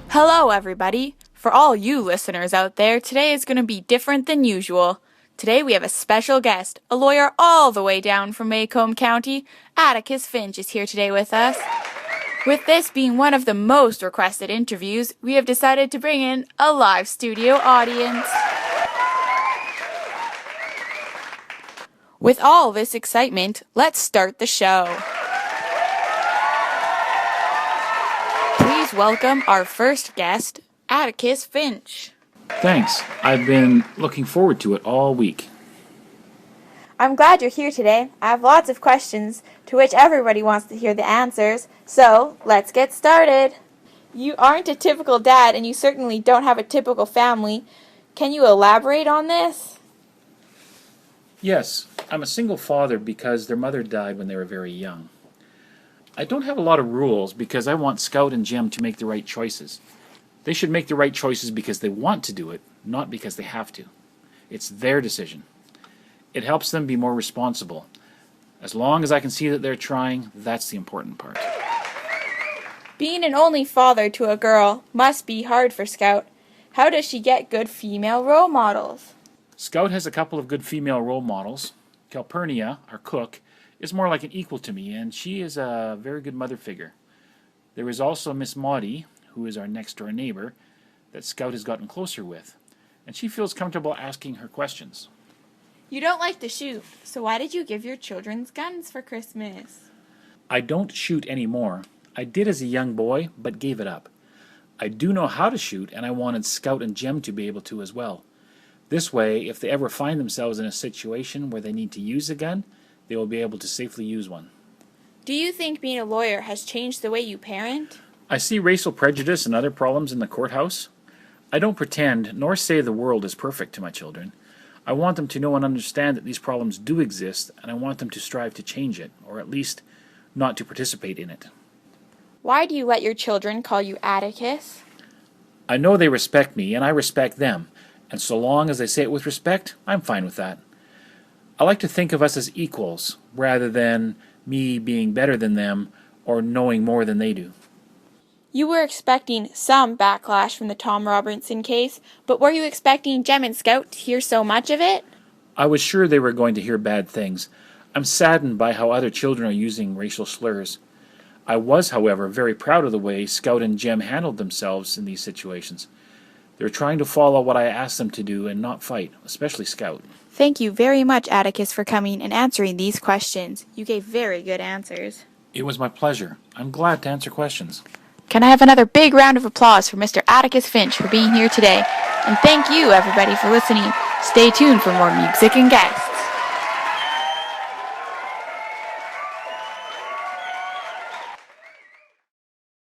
Hello, everybody. For all you listeners out there, today is going to be different than usual. Today we have a special guest, a lawyer all the way down from Macomb County. Atticus Finch is here today with us. With this being one of the most requested interviews, we have decided to bring in a live studio audience. With all this excitement, let's start the show. Please welcome our first guest, Atticus Finch. Thanks. I've been looking forward to it all week. I'm glad you're here today. I have lots of questions to which everybody wants to hear the answers, so let's get started. You aren't a typical dad, and you certainly don't have a typical family. Can you elaborate on this? Yes, I'm a single father because their mother died when they were very young. I don't have a lot of rules because I want Scout and Jim to make the right choices. They should make the right choices because they want to do it, not because they have to. It's their decision. It helps them be more responsible. As long as I can see that they're trying, that's the important part. Being an only father to a girl must be hard for Scout. How does she get good female role models? Scout has a couple of good female role models. Calpurnia, our cook, is more like an equal to me, and she is a very good mother figure. There is also Miss Maudie, who is our next-door neighbor, that Scout has gotten closer with, and she feels comfortable asking her questions. You don't like to shoot, so why did you give your children guns for Christmas? I don't shoot anymore. I did as a young boy, but gave it up. I do know how to shoot, and I wanted Scout and Jem to be able to as well. This way, if they ever find themselves in a situation where they need to use a gun, they will be able to safely use one. Do you think being a lawyer has changed the way you parent? I see racial prejudice and other problems in the courthouse. I don't pretend nor say the world is perfect to my children. I want them to know and understand that these problems do exist, and I want them to strive to change it, or at least not to participate in it. Why do you let your children call you Atticus? I know they respect me, and I respect them, and so long as they say it with respect, I'm fine with that. I like to think of us as equals, rather than me being better than them or knowing more than they do. You were expecting some backlash from the Tom Robertson case, but were you expecting Jem and Scout to hear so much of it? I was sure they were going to hear bad things. I'm saddened by how other children are using racial slurs. I was, however, very proud of the way Scout and Jem handled themselves in these situations. They're trying to follow what I asked them to do and not fight, especially Scout. Thank you very much, Atticus, for coming and answering these questions. You gave very good answers. It was my pleasure. I'm glad to answer questions. Can I have another big round of applause for Mr. Atticus Finch for being here today? And thank you, everybody, for listening. Stay tuned for more music and guests.